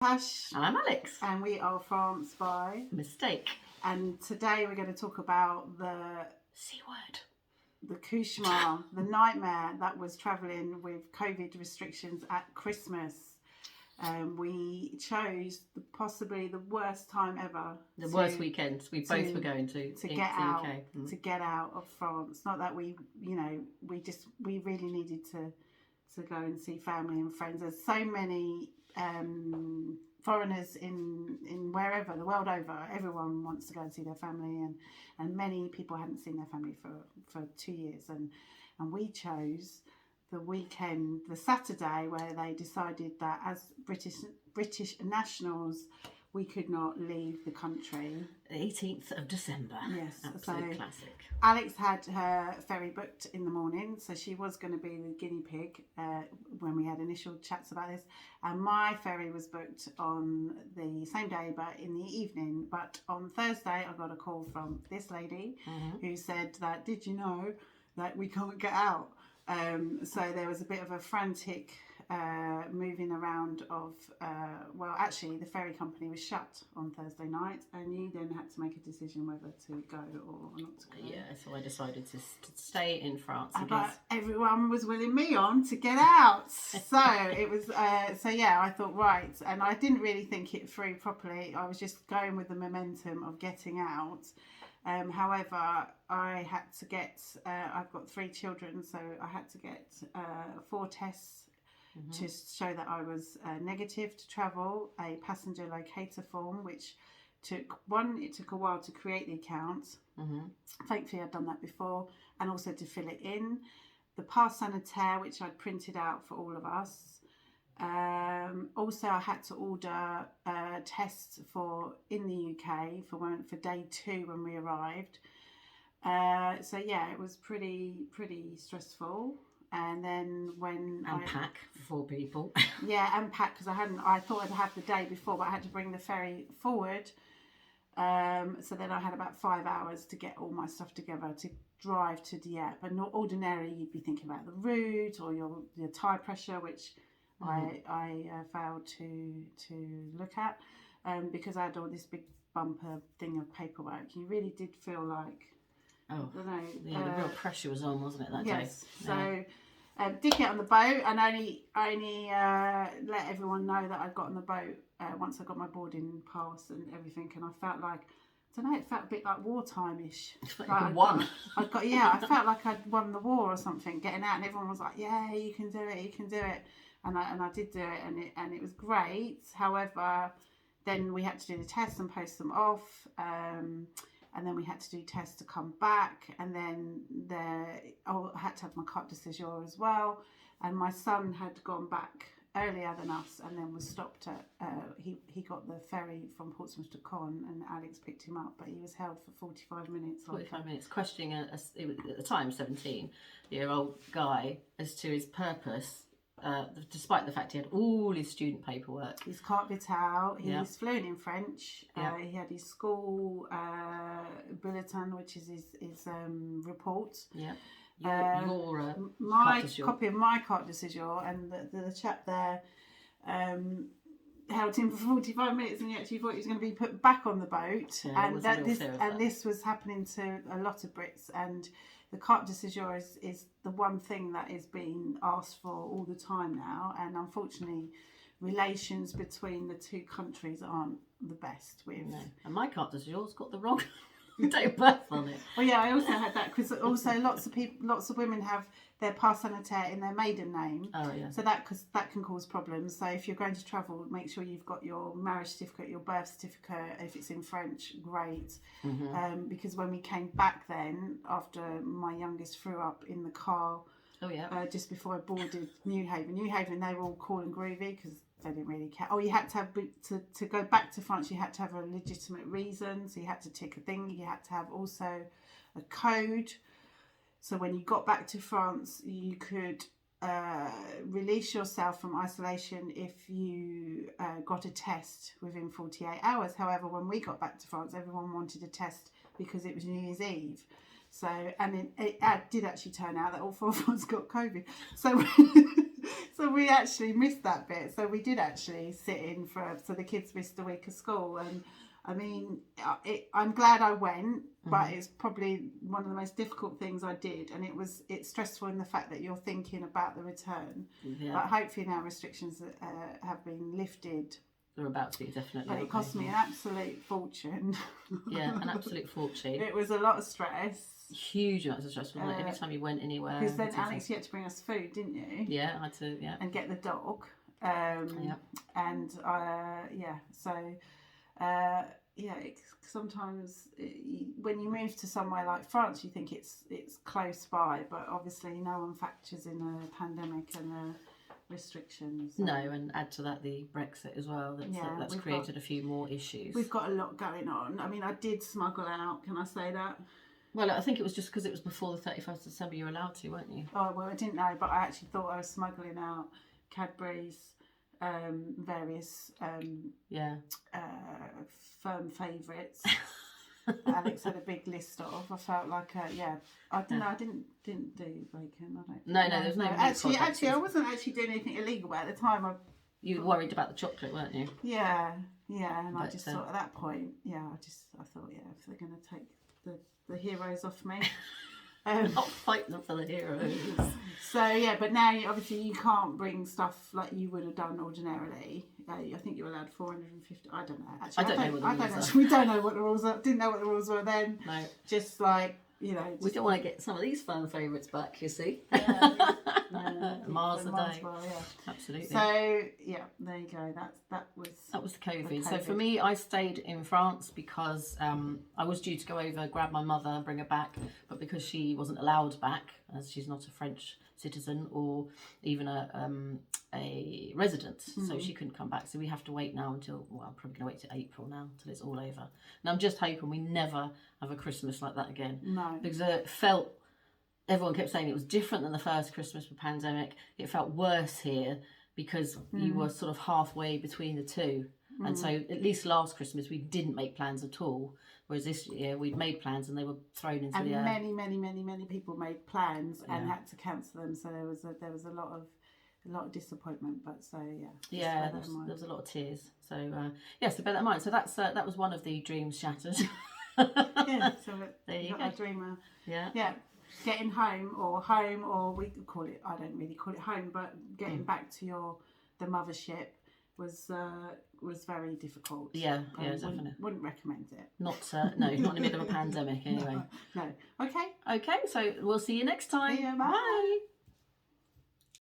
Tash. I'm Alex. And we are France by Mistake. And today we're going to talk about the C word. The cauchemar, the nightmare that was travelling with COVID restrictions at Christmas. We chose possibly the worst time ever. The worst weekends we both were going to get out, UK. To get out of France. Not that we really needed to go and see family and friends. There's so many foreigners in wherever the world over. Everyone wants to go and see their family, and many people hadn't seen their family for 2 years, and we chose the weekend, the Saturday, where they decided that as British nationals we could not leave the country. The 18th of December. Yes, absolute classic. Alex had her ferry booked in the morning, so she was going to be the guinea pig when we had initial chats about this. And my ferry was booked on the same day, but in the evening. But on Thursday, I got a call from this lady who said that, did you know that we can't get out? So there was a bit of a frantic moving around of, actually the ferry company was shut on Thursday night, and you then had to make a decision whether to go or not to go. Yeah, so I decided to stay in France. But everyone was willing me on to get out. So it was, I thought, right. And I didn't really think it through properly. I was just going with the momentum of getting out. However, I had to get, I've got 3 children, so I had to get 4 tests to show that I was negative to travel, a passenger locator form, which it took a while to create the account. Thankfully I'd done that before, and also to fill it in. The pass sanitaire, which I'd printed out for all of us. Also, I had to order tests in the UK for day 2 when we arrived. It was pretty stressful. And then pack for 4 people. And pack, because I thought I'd have the day before, but I had to bring the ferry forward. So then I had about 5 hours to get all my stuff together to drive to Dieppe. And ordinarily you'd be thinking about the route or your tyre pressure, which I failed to look at because I had all this big bumper thing of paperwork. You really did feel like, the real pressure was on, wasn't it, that day? Yes. So did get on the boat, and only let everyone know that I'd got on the boat once I got my boarding pass and everything, and I felt like, I don't know, it felt a bit like wartime-ish. Like you won. I felt like I'd won the war or something, getting out, and everyone was like, yeah, you can do it. And I did do it, and it was great. However, then we had to do the tests and post them off, and then we had to do tests to come back, and then I had to have my carte de séjour as well. And my son had gone back earlier than us, and then was stopped at he got the ferry from Portsmouth to Caen, and Alex picked him up, but he was held for 45 minutes. 45 minutes questioning it was, at the time, 17-year-old guy as to his purpose. Despite the fact he had all his student paperwork, his carte vitale, he's fluent in French. He had his school bulletin, which is his report. My copy of my carte de séjour, and the chap there held him for 45 minutes, and he actually thought he was going to be put back on the boat. This was happening to a lot of Brits, and the carte de séjour is the one thing that is being asked for all the time now, and unfortunately relations between the 2 countries aren't the best with. No. And my carte de séjour's got the wrong date of birth on it. Well, yeah, I also had that, because also lots of women have their pass sanitaire in their maiden name. Oh yeah. So that can cause problems. So if you're going to travel, make sure you've got your marriage certificate, your birth certificate. If it's in French, great. Because when we came back then, after my youngest threw up in the car. Oh yeah. Just before I boarded New Haven, they were all cool and groovy because they didn't really care. You had to have to go back to France. You had to have a legitimate reason, so you had to tick a thing. You had to have also a code. So when you got back to France, you could release yourself from isolation if you got a test within 48 hours. However, when we got back to France, everyone wanted a test because it was New Year's Eve. So, and it did actually turn out that all 4 of us got COVID. So So we actually missed that bit. So we did actually sit in so the kids missed a week of school. And I mean, I'm glad I went, but it's probably one of the most difficult things I did. And it's stressful in the fact that you're thinking about the return. Yeah. But hopefully now restrictions have been lifted. They're about to be, definitely. But it cost me an absolute fortune. Yeah, an absolute fortune. It was a lot of stress. Huge amounts of stress, wasn't it? Every time you went anywhere. Because then, Alex, you had to bring us food, didn't you? Yeah, I had to, yeah. And get the dog. And, sometimes when you move to somewhere like France, you think it's close by, but obviously no one factors in a pandemic and the restrictions. No, and add to that the Brexit as well. That's created a few more issues. We've got a lot going on. I mean, I did smuggle out, can I say that? Well, I think it was just because it was before the 31st of December you were allowed to, weren't you? Oh, well, I didn't know, but I actually thought I was smuggling out Cadbury's, various firm favourites. Alex had a big list of. I felt like, I don't know. I didn't do bacon. I don't. No, there's no. Actually, I wasn't actually doing anything illegal. But at the time, you were worried about the chocolate, weren't you? Yeah, and I just thought at that point, I thought, if they're going to take the heroes off me. Not fight them for the heroes. So but now obviously you can't bring stuff like you would have done ordinarily. I think you're allowed 450. I don't know. Actually, I don't know what the rules are. We don't know what the rules are. Didn't know what the rules were then. No. Just like we don't want to get some of these fan favourites back. You see. Mars a day. Well, Absolutely. So there you go. That was the COVID. So for me, I stayed in France because I was due to go over, grab my mother, and bring her back, but because she wasn't allowed back, as she's not a French citizen or even a resident, so she couldn't come back. So we have to wait now until I'm probably going to wait till April now until it's all over. And I'm just hoping we never have a Christmas like that again. No, because everyone kept saying it was different than the first Christmas with pandemic. It felt worse here because you were sort of halfway between the two. And so at least last Christmas we didn't make plans at all. Whereas this year we'd made plans and they were thrown into the air. And many people made plans and had to cancel them. So there was a lot of disappointment. But there was a lot of tears. So so bear that in mind. So that was one of the dreams shattered. So there you go. A dreamer. Yeah. Getting home, or we call it. I don't really call it home, but getting back to the mothership was very difficult. Yeah, definitely. Wouldn't recommend it. Not in the middle of a pandemic anyway. No. Okay. So we'll see you next time. See you, bye.